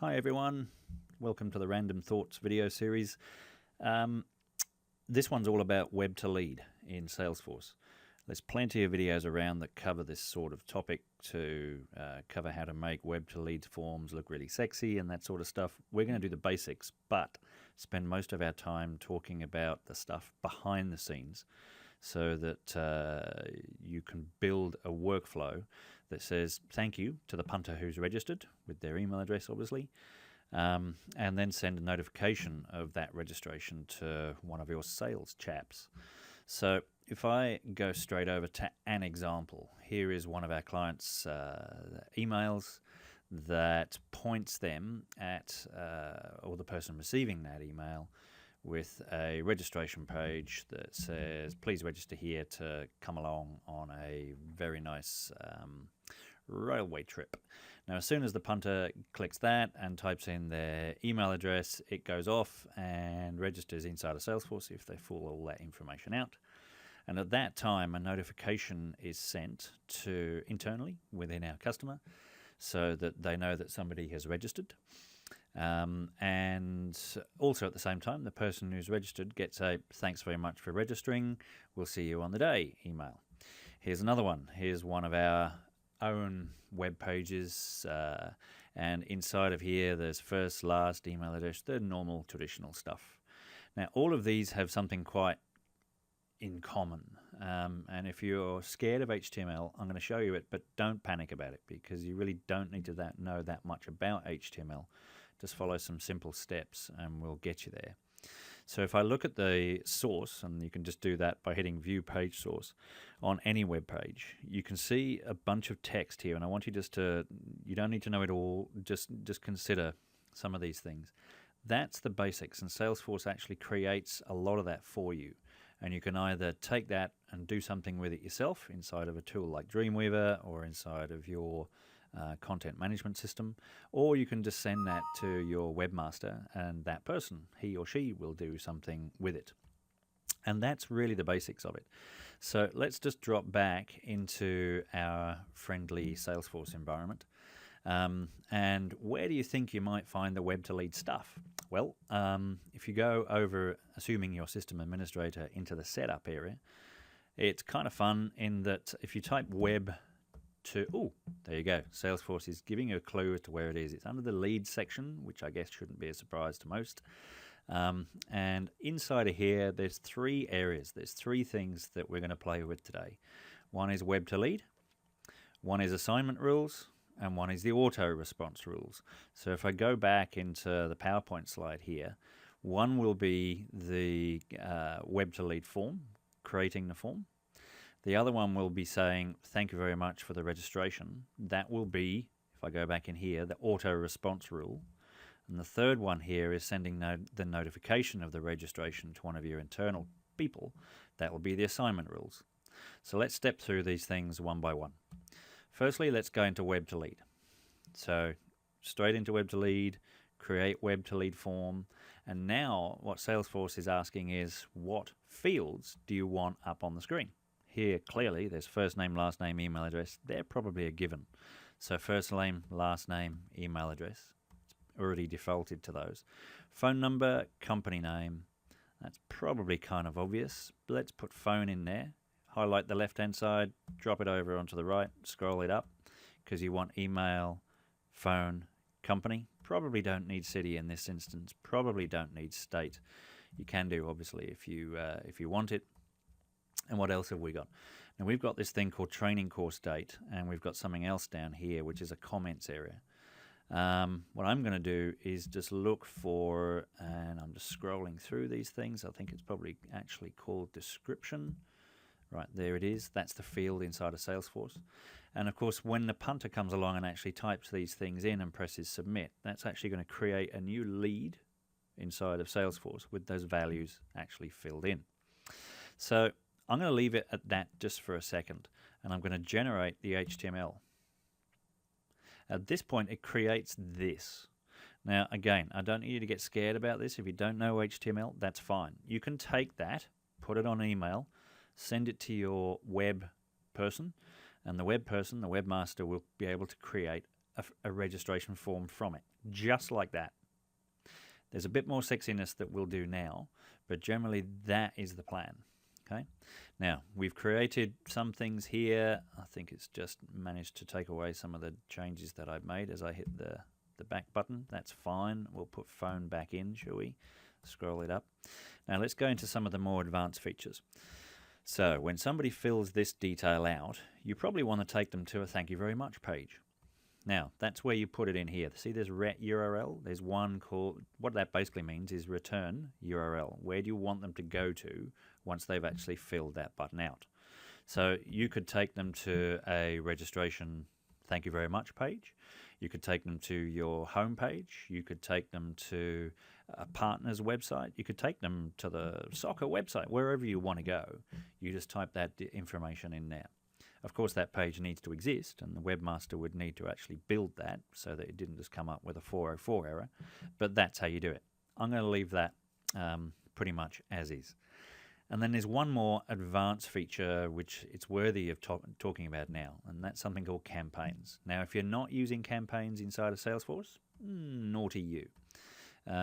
Hi everyone, welcome to the Random Thoughts video series. This one's all about web to lead in Salesforce. There's plenty of videos around that cover this sort of topic to cover how to make web to lead forms look really sexy and that sort of stuff. We're going to do the basics, but spend most of our time talking about the stuff behind the scenes so that you can build a workflow that says thank you to the punter who's registered with their email address, obviously, and then send a notification of that registration to one of your sales chaps. So if I go straight over to an example, here is one of our clients' emails that points them at, or the person receiving that email, with a registration page that says, please register here to come along on a very nice railway trip. Now, as soon as the punter clicks that and types in their email address, it goes off and registers inside of Salesforce if they fill all that information out. And at that time, a notification is sent to internally within our customer so that they know that somebody has registered. And also at the same time, the person who's registered gets a thanks very much for registering, we'll see you on the day email. Here's another one. Here's one of our own web pages, and inside of here there's first, last, email address, the normal traditional stuff. Now all of these have something quite in common, and if you're scared of HTML, I'm going to show you it, but don't panic about it because you really don't need to know that much about HTML. Just follow some simple steps and we'll get you there. So if I look at the source, and you can just do that by hitting view page source on any web page, you can see a bunch of text here, and I want you just to, you don't need to know it all, just consider some of these things. That's the basics, and Salesforce actually creates a lot of that for you. And you can either take that and do something with it yourself inside of a tool like Dreamweaver or inside of your content management system, or you can just send that to your webmaster and that person, he or she, will do something with it. And that's really the basics of it. So let's just drop back into our friendly Salesforce environment. And where do you think you might find the web to lead stuff? Well, if you go over, assuming your system administrator, into the setup area, it's kind of fun in that if you type web to, oh, there you go, Salesforce is giving you a clue as to where it is. It's under the lead section, which I guess shouldn't be a surprise to most. And inside of here, there's three areas. There's three things that we're going to play with today. One is web to lead, one is assignment rules, and one is the auto response rules. So if I go back into the PowerPoint slide here, one will be the web to lead form, creating the form. The other one will be saying, thank you very much for the registration. That will be, if I go back in here, the auto response rule. And the third one here is sending the notification of the registration to one of your internal people. That will be the assignment rules. So let's step through these things one by one. Firstly, let's go into web to lead. So straight into web to lead, create web to lead form. And now what Salesforce is asking is, what fields do you want up on the screen? Here, clearly, there's first name, last name, email address. They're probably a given. So first name, last name, email address. It's already defaulted to those. Phone number, company name. That's probably kind of obvious. But let's put phone in there. Highlight the left-hand side, drop it over onto the right, scroll it up, because you want email, phone, company. Probably don't need city in this instance. Probably don't need state. You can do, obviously, if you want it. And what else have we got? Now we've got this thing called training course date, and we've got something else down here, which is a comments area. What I'm going to do is just look for, and I'm just scrolling through these things. I think it's probably actually called description. Right, there it is. That's the field inside of Salesforce. And of course, when the punter comes along and actually types these things in and presses submit, that's actually going to create a new lead inside of Salesforce with those values actually filled in. So I'm going to leave it at that just for a second, and I'm going to generate the HTML. At this point, it creates this. Now, again, I don't need you to get scared about this. If you don't know HTML, that's fine. You can take that, put it on email, send it to your web person, and the web person, the webmaster, will be able to create a registration form from it. just like that. There's a bit more sexiness that we'll do now, but generally that is the plan. Okay. Now, we've created some things here. I think it's just managed to take away some of the changes that I've made as I hit the back button. That's fine. We'll put phone back in, shall we? Scroll it up. Now, let's go into some of the more advanced features. So, when somebody fills this detail out, you probably want to take them to a thank you very much page. Now, that's where you put it in here. See, there's ret URL. There's one called, what that basically means is return URL. Where do you want them to go to once they've actually filled that button out? So you could take them to a registration thank you very much page. You could take them to your home page. You could take them to a partner's website. You could take them to the soccer website, wherever you want to go. You just type that information in there. Of course, that page needs to exist, and the webmaster would need to actually build that so that it didn't just come up with a 404 error, but that's how you do it. I'm going to leave that pretty much as is. And then there's one more advanced feature which it's worthy of talking about now, and that's something called campaigns. Now, if you're not using campaigns inside of Salesforce, naughty you.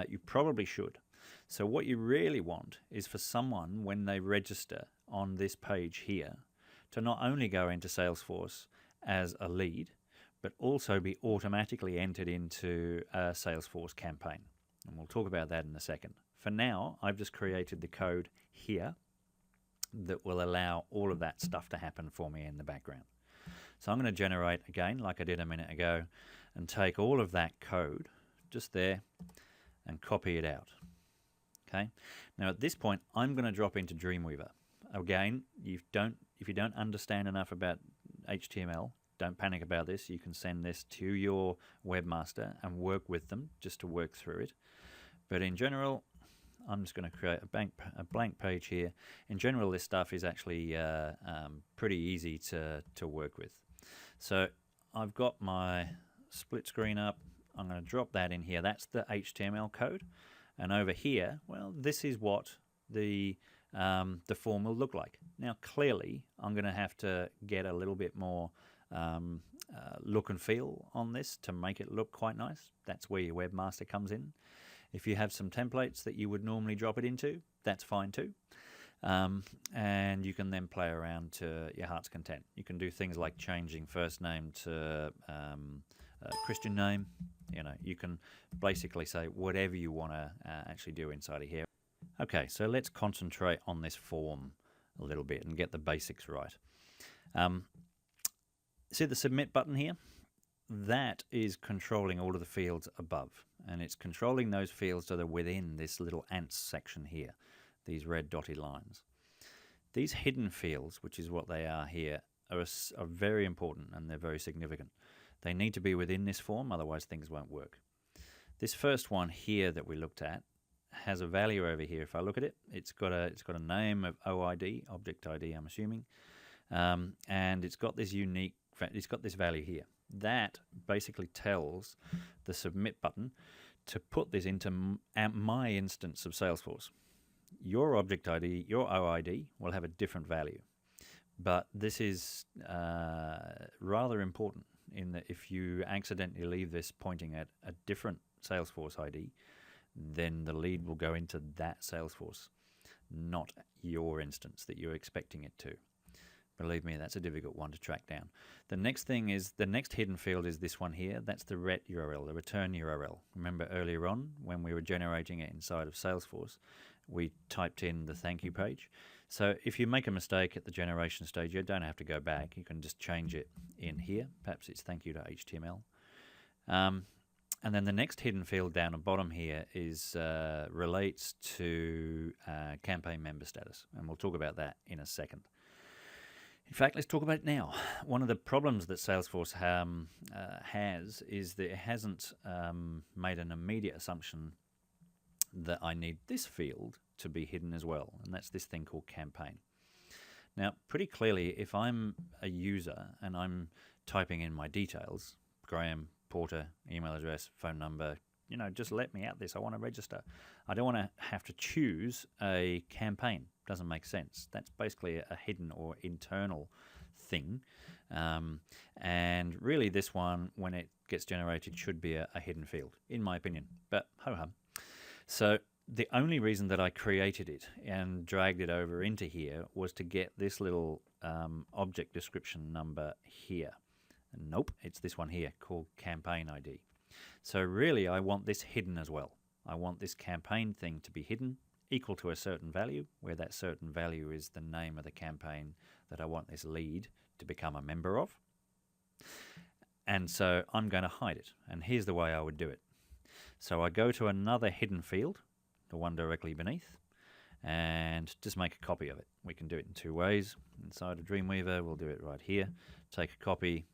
You probably should. So what you really want is for someone, when they register on this page here, to not only go into Salesforce as a lead, but also be automatically entered into a Salesforce campaign. And we'll talk about that in a second. For now, I've just created the code here that will allow all of that stuff to happen for me in the background. So I'm going to generate again, like I did a minute ago, and take all of that code just there and copy it out. Okay. Now at this point, I'm going to drop into Dreamweaver. Again, if you don't understand enough about HTML, don't panic about this. You can send this to your webmaster and work with them just to work through it. But in general, I'm just going to create a blank page here. In general, this stuff is actually pretty easy to work with. So I've got my split screen up. I'm going to drop that in here. That's the HTML code. And over here, well, this is what the form will look like. Now, clearly, I'm going to have to get a little bit more look and feel on this to make it look quite nice. That's where your webmaster comes in. If you have some templates that you would normally drop it into, that's fine too. And you can then play around to your heart's content. You can do things like changing first name to Christian name. You know, you can basically say whatever you want to actually do inside of here. Okay, so let's concentrate on this form a little bit and get the basics right. See the submit button here? That is controlling all of the fields above, and it's controlling those fields that are within this little ants section here, these red dotted lines. These hidden fields, which is what they are here, are very important, and they're very significant. They need to be within this form, otherwise things won't work. This first one here that we looked at has a value over here. If I look at it, it's got a name of OID, object ID, I'm assuming, and it's got this value here. That basically tells the submit button to put this into my instance of Salesforce. Your object ID, your OID, will have a different value, but this is rather important in that if you accidentally leave this pointing at a different Salesforce ID, then the lead will go into that Salesforce, not your instance that you're expecting it to. Believe me, that's a difficult one to track down. The next thing is, the next hidden field is this one here. That's the ret URL, the return URL. Remember earlier on when we were generating it inside of Salesforce, we typed in the thank you page. So if you make a mistake at the generation stage, you don't have to go back. You can just change it in here. Perhaps it's thank you to HTML. And then the next hidden field down the bottom here is relates to campaign member status, and we'll talk about that in a second. In fact, let's talk about it now. One of the problems that Salesforce has is that it hasn't made an immediate assumption that I need this field to be hidden as well, and that's this thing called campaign. Now, pretty clearly, if I'm a user and I'm typing in my details, Graham Porter, email address, phone number, you know, just let me at this. I want to register. I don't want to have to choose a campaign. Doesn't make sense. That's basically a hidden or internal thing. And really this one, when it gets generated should be a hidden field, in my opinion, but ho-hum. So the only reason that I created it and dragged it over into here was to get this little object description number here. Nope, it's this one here called campaign ID. So really I want this hidden as well. I want this campaign thing to be hidden, equal to a certain value, where that certain value is the name of the campaign that I want this lead to become a member of. And so I'm going to hide it. And here's the way I would do it. So I go to another hidden field, the one directly beneath, and just make a copy of it. We can do it in two ways. Inside of Dreamweaver, we'll do it right here. Take a copy,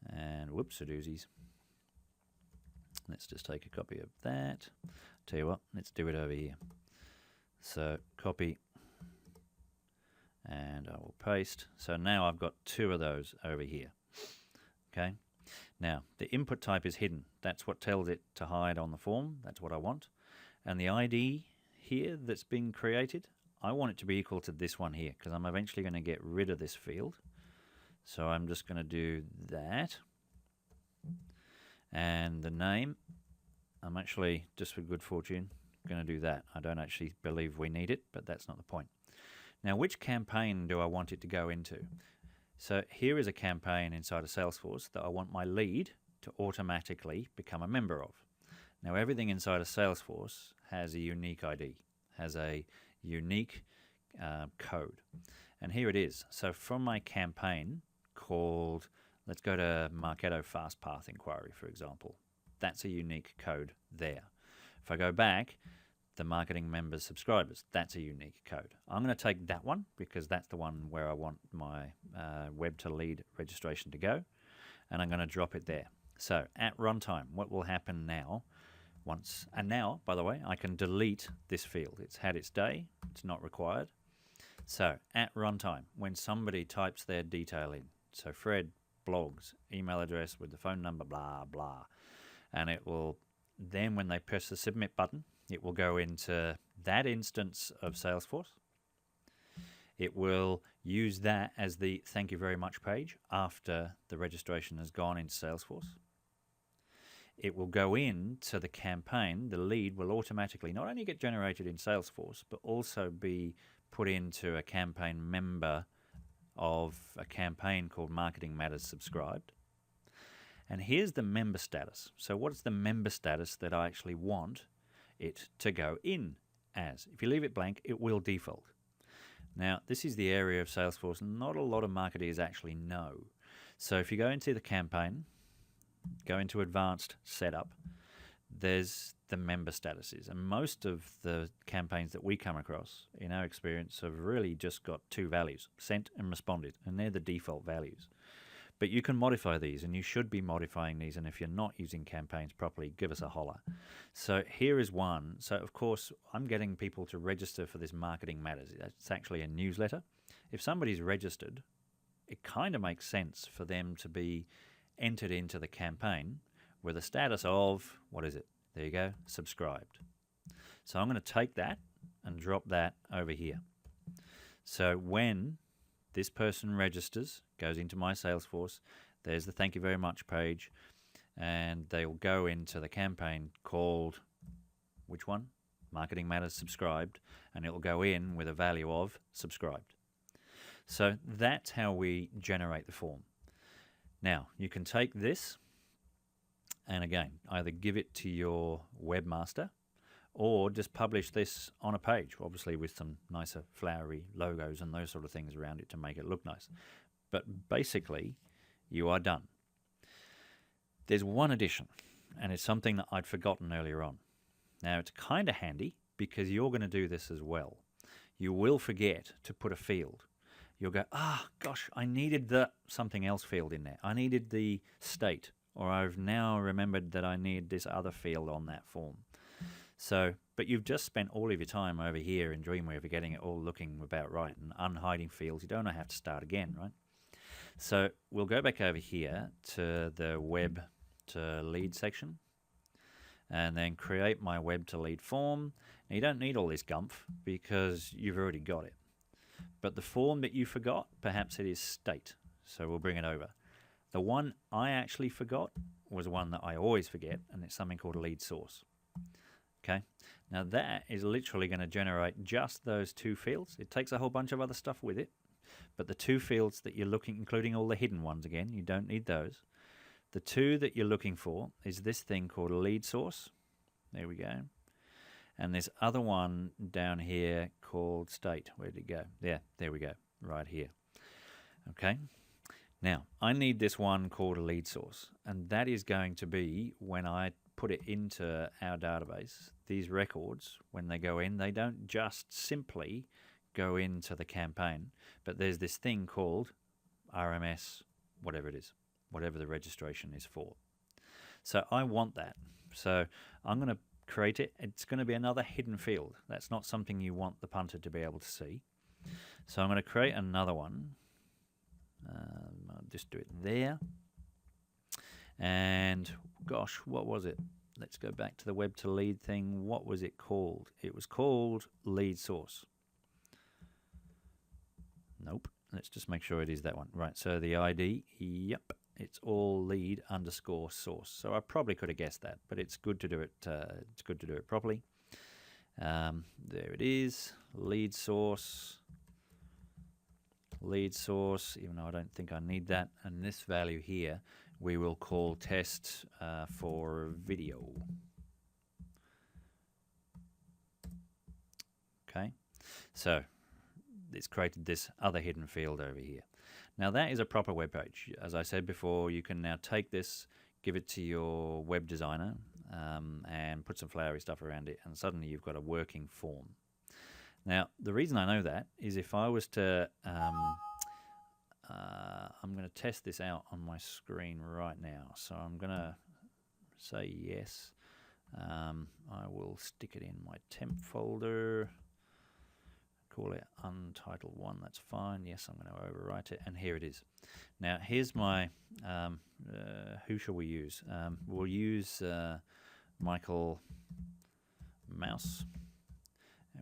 and whoops-a-doozies. Let's just take a copy of that. Tell you what, let's do it over here. So copy, and I will paste. So now I've got two of those over here. Okay. Now the input type is hidden. That's what tells it to hide on the form. That's what I want. And the ID here that's been created, I want it to be equal to this one here, because I'm eventually going to get rid of this field. So I'm just going to do that. And the name, I'm actually, just for good fortune, going to do that. I don't actually believe we need it, but that's not the point. Now, which campaign do I want it to go into? So here is a campaign inside of Salesforce that I want my lead to automatically become a member of. Now, everything inside of Salesforce has a unique ID, has a unique code. And here it is. So from my campaign called, let's go to Marketo Fast Path Inquiry, for example. That's a unique code there. If I go back, the marketing members subscribers, that's a unique code. I'm going to take that one because that's the one where I want my web to lead registration to go, and I'm going to drop it there. So at runtime, what will happen now, and now, by the way, I can delete this field. It's had its day, it's not required. So at runtime, when somebody types their detail in, so Fred, blogs, email address with the phone number, blah, blah, and it will, then when they press the submit button, it will go into that instance of Salesforce. It will use that as the thank you very much page after the registration has gone into Salesforce. It will go into the campaign. The lead will automatically not only get generated in Salesforce, but also be put into a campaign member of a campaign called Marketing Matters Subscribed. And here's the member status. So what's the member status that I actually want it to go in as? If you leave it blank, it will default. Now, this is the area of Salesforce not a lot of marketers actually know. So if you go into the campaign, go into advanced setup, there's the member statuses. And most of the campaigns that we come across, in our experience, have really just got two values, sent and responded, and they're the default values. But you can modify these, and you should be modifying these, and if you're not using campaigns properly, give us a holler. So here is one. So, of course, I'm getting people to register for this Marketing Matters. It's actually a newsletter. If somebody's registered, it kind of makes sense for them to be entered into the campaign with a status of, what is it? There you go, subscribed. So I'm going to take that and drop that over here. So when this person registers, goes into my Salesforce, there's the thank you very much page, and they'll go into the campaign called, which one? Marketing Matters Subscribed, and it will go in with a value of subscribed. So that's how we generate the form. Now, you can take this and again, either give it to your webmaster or just publish this on a page, obviously with some nicer flowery logos and those sort of things around it to make it look nice. But basically, you are done. There's one addition, and it's something that I'd forgotten earlier on. Now, it's kind of handy because you're going to do this as well. You will forget to put a field. You'll go, gosh, I needed the something else field in there. I needed the state, or I've now remembered that I need this other field on that form. So, but you've just spent all of your time over here in Dreamweaver getting it all looking about right and unhiding fields. You don't have to start again, right? So we'll go back over here to the web to lead section and then create my web to lead form. Now you don't need all this gumph because you've already got it. But the form that you forgot, perhaps it is state. So we'll bring it over. The one I actually forgot was one that I always forget, and it's something called a lead source. Okay, now that is literally going to generate just those two fields. It takes a whole bunch of other stuff with it, but the two fields that you're looking, including all the hidden ones again, you don't need those. The two that you're looking for is this thing called a lead source. There we go. And this other one down here called state. Where did it go? Yeah, there we go, right here. Okay. Now, I need this one called a lead source, and that is going to be when I put it into our database. These records, when they go in, they don't just simply go into the campaign, but there's this thing called RMS, whatever it is, whatever the registration is for. So I want that. So I'm going to create it. It's going to be another hidden field. That's not something you want the punter to be able to see. So I'm going to create another one. I'll just do it there. And gosh, what was it? Let's go back to the web to lead thing. What was it called? It was called lead source. Nope. Let's just make sure it is that one. Right, so the ID, yep, it's all lead underscore source. So I probably could have guessed that, but it's good to do it. It's good to do it properly. There it is, lead source. Lead source, even though I don't think I need that. And this value here, we will call test for video. Okay, so it's created this other hidden field over here. Now that is a proper web page. As I said before, you can now take this, give it to your web designer, and put some flowery stuff around it, and suddenly you've got a working form. Now, the reason I know that is if I was to, I'm going to test this out on my screen right now. So I'm going to say yes. I will stick it in my temp folder. Call it untitled one. That's fine. Yes, I'm going to overwrite it. And here it is. Now, here's my, who shall we use? We'll use Michael Mouse,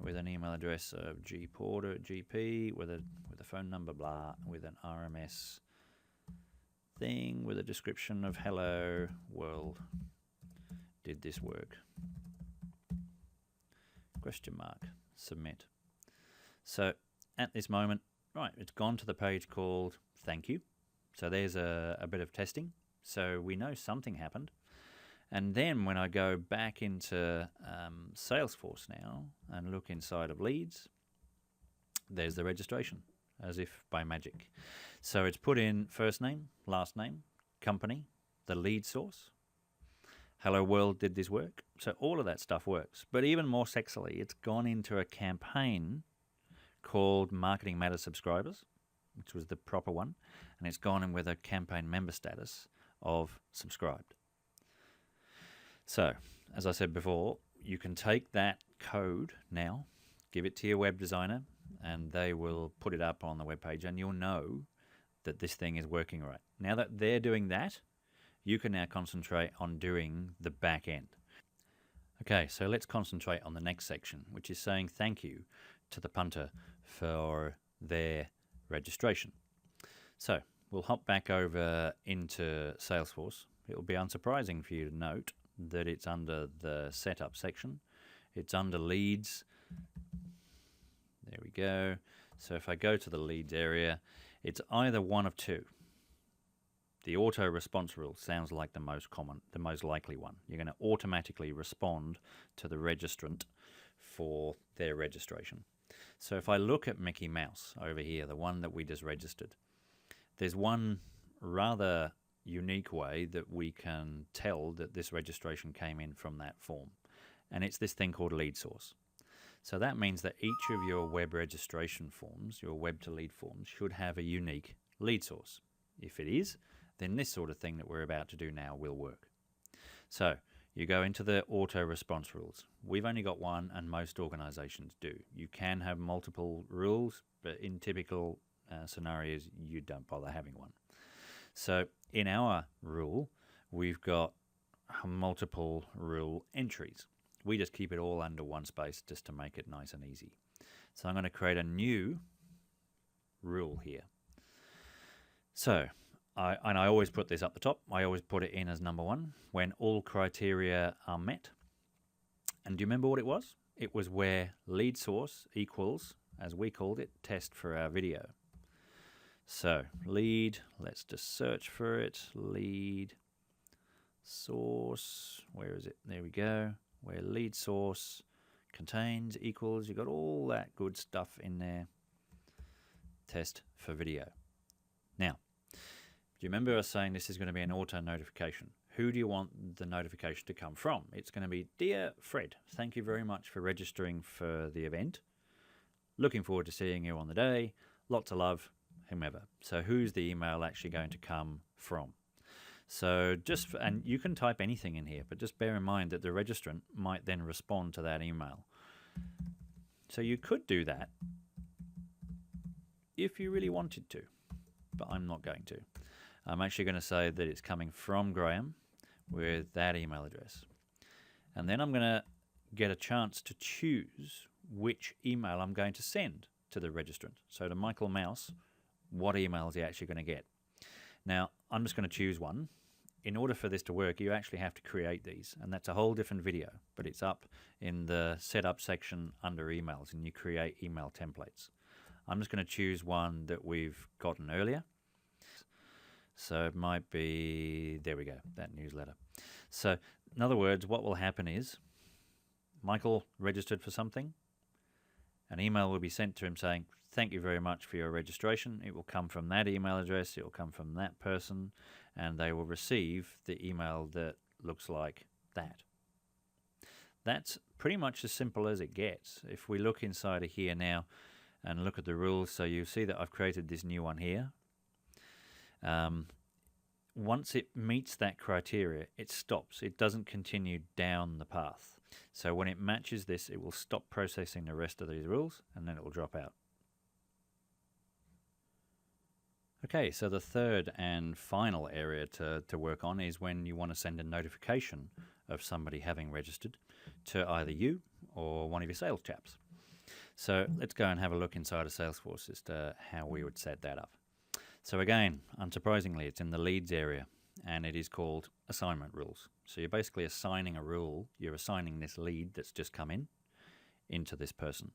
with an email address of gporter@gp, with a phone number, blah, with an RMS thing, with a description of hello world, did this work? Question mark, submit. So at this moment, right, it's gone to the page called thank you. So there's a bit of testing. So we know something happened. And then when I go back into Salesforce now and look inside of leads, there's the registration, as if by magic. So it's put in first name, last name, company, the lead source. Hello world, did this work? So all of that stuff works. But even more sexily, it's gone into a campaign called Marketing Matters Subscribers, which was the proper one. And it's gone in with a campaign member status of subscribed. So, as I said before, you can take that code now, give it to your web designer, and they will put it up on the web page, and you'll know that this thing is working right. Now that they're doing that, you can now concentrate on doing the back end. Okay, so let's concentrate on the next section, which is saying thank you to the punter for their registration. So, we'll hop back over into Salesforce. It will be unsurprising for you to note that it's under the setup section. It's under leads. There we go. So if I go to the leads area, it's either one of two. The auto response rule sounds like the most common, the most likely one. You're going to automatically respond to the registrant for their registration. So if I look at Mickey Mouse over here, the one that we just registered, there's one rather unique way that we can tell that this registration came in from that form, and it's this thing called lead source. So that means that each of your web registration forms, your web to lead forms, should have a unique lead source. If it is, then this sort of thing that we're about to do now will work. So you go into the auto response rules. We've only got one, and most organizations do. You can have multiple rules, but in typical scenarios you don't bother having one. So in our rule, we've got multiple rule entries. We just keep it all under one space just to make it nice and easy. So I'm going to create a new rule here. So I always put this up the top. I always put it in as number 1 when all criteria are met. And do you remember what it was? It was where lead source equals, as we called it, test for our video. So lead, let's just search for it. Lead source, where is it? There we go. Where lead source contains equals, you got all that good stuff in there. Test for video. Now, do you remember us saying this is going to be an auto notification? Who do you want the notification to come from? It's going to be, Dear Fred, thank you very much for registering for the event. Looking forward to seeing you on the day. Lots of love, whomever. So who's the email actually going to come from? So and you can type anything in here, but just bear in mind that the registrant might then respond to that email. So you could do that if you really wanted to, but I'm not going to. I'm actually going to say that it's coming from Graham with that email address. And then I'm going to get a chance to choose which email I'm going to send to the registrant. So to Michael Mouse, what email is he actually going to get? Now, I'm just going to choose one. In order for this to work, you actually have to create these, and that's a whole different video, but it's up in the setup section under emails, and you create email templates. I'm just going to choose one that we've gotten earlier. So it might be, there we go, that newsletter. So in other words, what will happen is Michael registered for something. An email will be sent to him saying, thank you very much for your registration. It will come from that email address. It will come from that person, and they will receive the email that looks like that. That's pretty much as simple as it gets. If we look inside of here now and look at the rules, so you see that I've created this new one here. Once it meets that criteria, it stops. It doesn't continue down the path. So when it matches this, it will stop processing the rest of these rules, and then it will drop out. Okay, so the third and final area to work on is when you want to send a notification of somebody having registered to either you or one of your sales chaps. So let's go and have a look inside of Salesforce as to how we would set that up. So again, unsurprisingly, it's in the leads area, and it is called assignment rules. So you're basically assigning a rule. You're assigning this lead that's just come in into this person.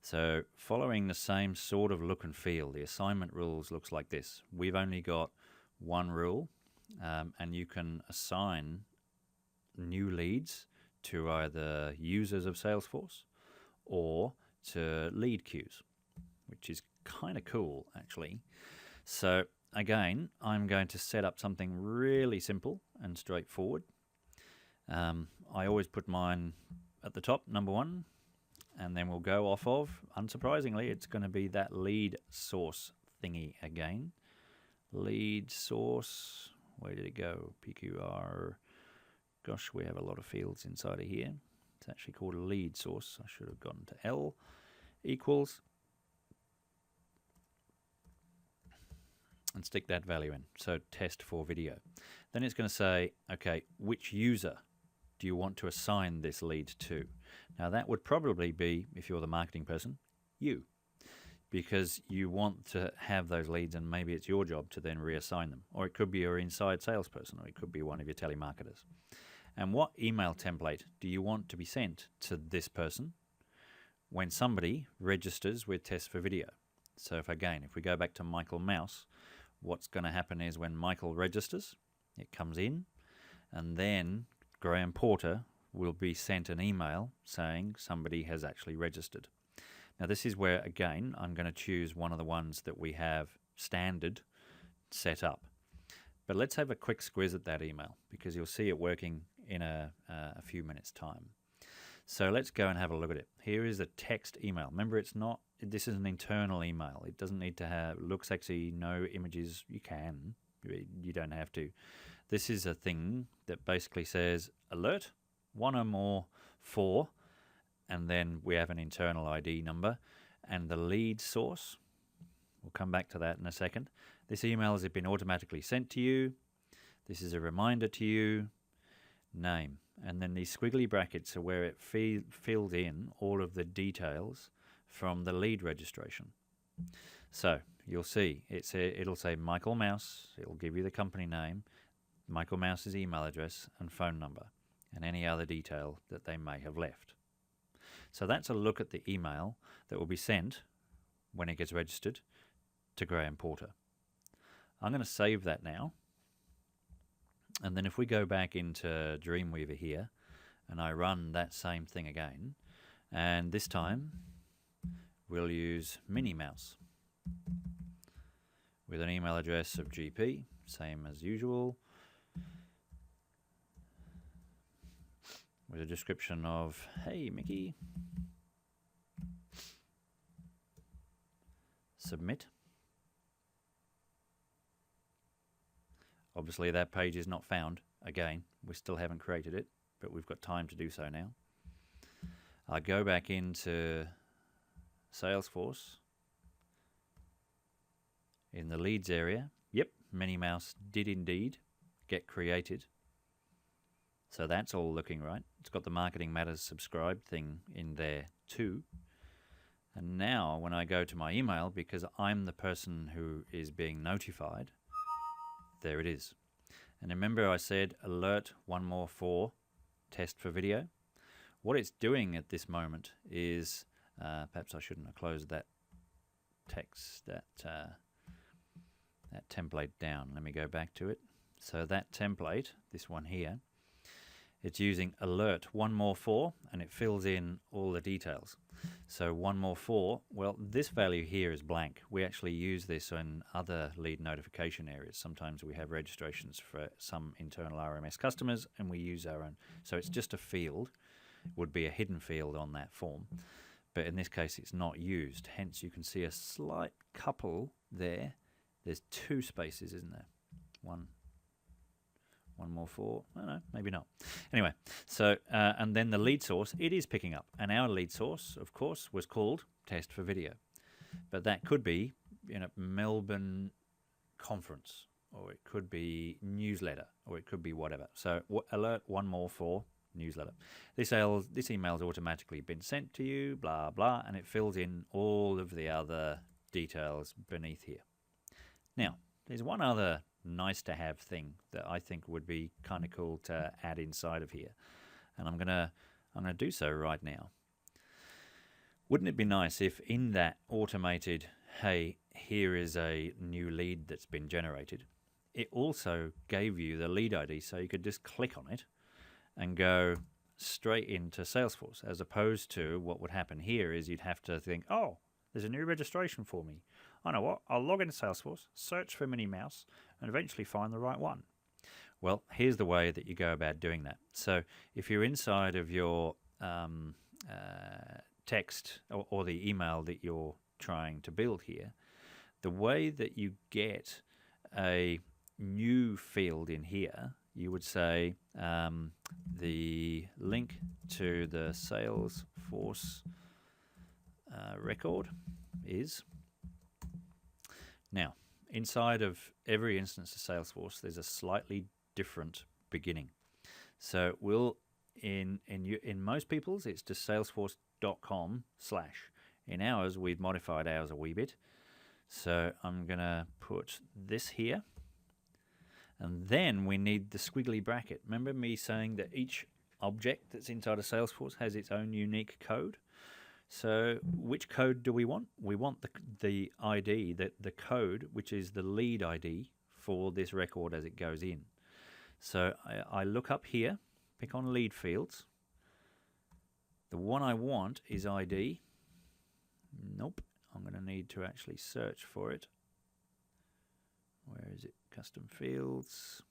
So following the same sort of look and feel, the assignment rules looks like this. We've only got one rule, and you can assign new leads to either users of Salesforce or to lead queues, which is kind of cool, actually. So again, I'm going to set up something really simple and straightforward. I always put mine at the top, number 1, and then we'll go off of, unsurprisingly, it's going to be that lead source thingy again. Lead source, where did it go? PQR, gosh, we have a lot of fields inside of here. It's actually called a lead source. I should have gotten to L equals, and stick that value in. So test for video. Then it's going to say, okay, which user do you want to assign this lead to? Now that would probably be, if you're the marketing person, you, because you want to have those leads, and maybe it's your job to then reassign them. Or it could be your inside salesperson, or it could be one of your telemarketers. And what email template do you want to be sent to this person when somebody registers with test for video? So if we go back to Michael Mouse, what's going to happen is when Michael registers, it comes in, and then Graham Porter will be sent an email saying somebody has actually registered. Now this is where, again, I'm going to choose one of the ones that we have standard set up. But let's have a quick squiz at that email, because you'll see it working in a few minutes' time. So let's go and have a look at it. Here is a text email. Remember, this is an internal email. It doesn't need to look sexy, no images. You can, you don't have to. This is a thing that basically says, alert, 1 or more, 4, and then we have an internal ID number, and the lead source. We'll come back to that in a second. This email has been automatically sent to you. This is a reminder to you. Name. And then these squiggly brackets are where it filled in all of the details from the lead registration. So you'll see it'll say Michael Mouse. It'll give you the company name, Michael Mouse's email address and phone number, and any other detail that they may have left. So that's a look at the email that will be sent when it gets registered to Graham Porter. I'm going to save that now. And then if we go back into Dreamweaver here and I run that same thing again, and this time we'll use Minnie Mouse with an email address of GP, same as usual, with a description of, hey Mickey, submit. Obviously that page is not found. Again, we still haven't created it, but we've got time to do so now. I go back into Salesforce. In the leads area, yep, Minnie Mouse did indeed get created. So that's all looking right. It's got the Marketing Matters subscribed thing in there too. And now when I go to my email, because I'm the person who is being notified, there it is. And remember I said alert 1more4 test for video. What it's doing at this moment is, perhaps I shouldn't have closed that text, that template down. Let me go back to it. So that template, this one here, it's using alert 1more4 and it fills in all the details. So 1more4, well, this value here is blank. We actually use this in other lead notification areas. Sometimes we have registrations for some internal RMS customers and we use our own. So it's just a field, would be a hidden field on that form. But in this case, it's not used. Hence, you can see a slight couple there. There's 2 spaces, isn't there? One more 4. I don't know, maybe not. Anyway, so and then the lead source, it is picking up. And our lead source, of course, was called Test for Video. But that could be, Melbourne conference, or it could be newsletter, or it could be whatever. So alert 1more4 newsletter. This email's automatically been sent to you, blah, blah, and it fills in all of the other details beneath here. Now, there's one other nice to have thing that I think would be kind of cool to add inside of here, and I'm gonna do so right now. Wouldn't it be nice if in that automated, hey, here is a new lead that's been generated, it also gave you the lead ID, so you could just click on it and go straight into Salesforce, as opposed to what would happen here is you'd have to think, oh, there's a new registration for me. I know what, I'll log into Salesforce, search for Minnie Mouse, and eventually find the right one. Well, here's the way that you go about doing that. So if you're inside of your text or the email that you're trying to build here, the way that you get a new field in here, you would say the link to the Salesforce record is. Now, inside of every instance of Salesforce, there's a slightly different beginning. So we'll in most people's, it's just salesforce.com/. In ours, we've modified ours a wee bit. So I'm going to put this here. And then we need the squiggly bracket. Remember me saying that each object that's inside of Salesforce has its own unique code? So which code do we want? We want the ID, the code, which is the lead ID for this record as it goes in. So I look up here, pick on lead fields. The one I want is ID. Nope, I'm going to need to actually search for it. Where is it? Custom fields.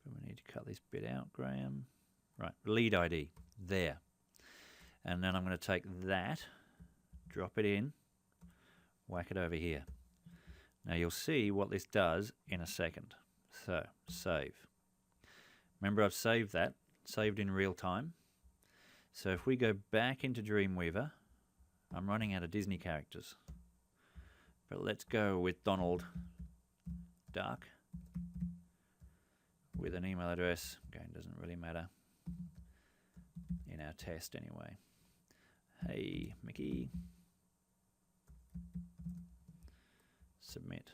But we need to cut this bit out, Graham. Right, lead ID, there. And then I'm going to take that, drop it in, whack it over here. Now you'll see what this does in a second. So, save. Remember I've saved that, saved in real time. So if we go back into Dreamweaver, I'm running out of Disney characters. But let's go with Donald Duck with an email address. Again, doesn't really matter in our test anyway. Hey Mickey. Submit.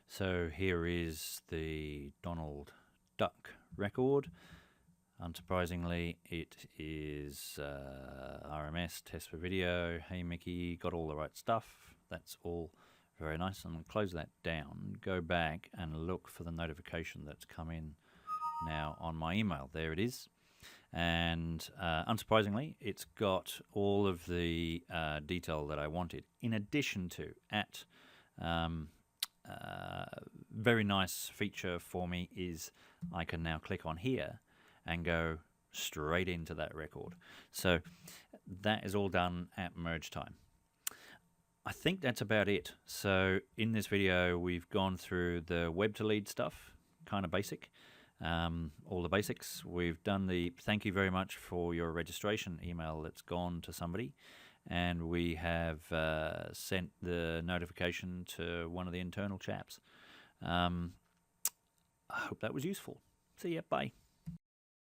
So here is the Donald Duck record. Unsurprisingly, it is RMS, test for video. Hey Mickey, got all the right stuff. That's all very nice. I'm going to close that down, go back and look for the notification that's come in now on my email. There it is. And unsurprisingly, it's got all of the detail that I wanted, in addition to very nice feature for me is I can now click on here and go straight into that record. So that is all done at merge time. I think that's about it. So in this video, we've gone through the web to lead stuff, kind of basic, all the basics. We've done the thank you very much for your registration email that's gone to somebody. And we have sent the notification to one of the internal chaps. I hope that was useful. See ya. Bye.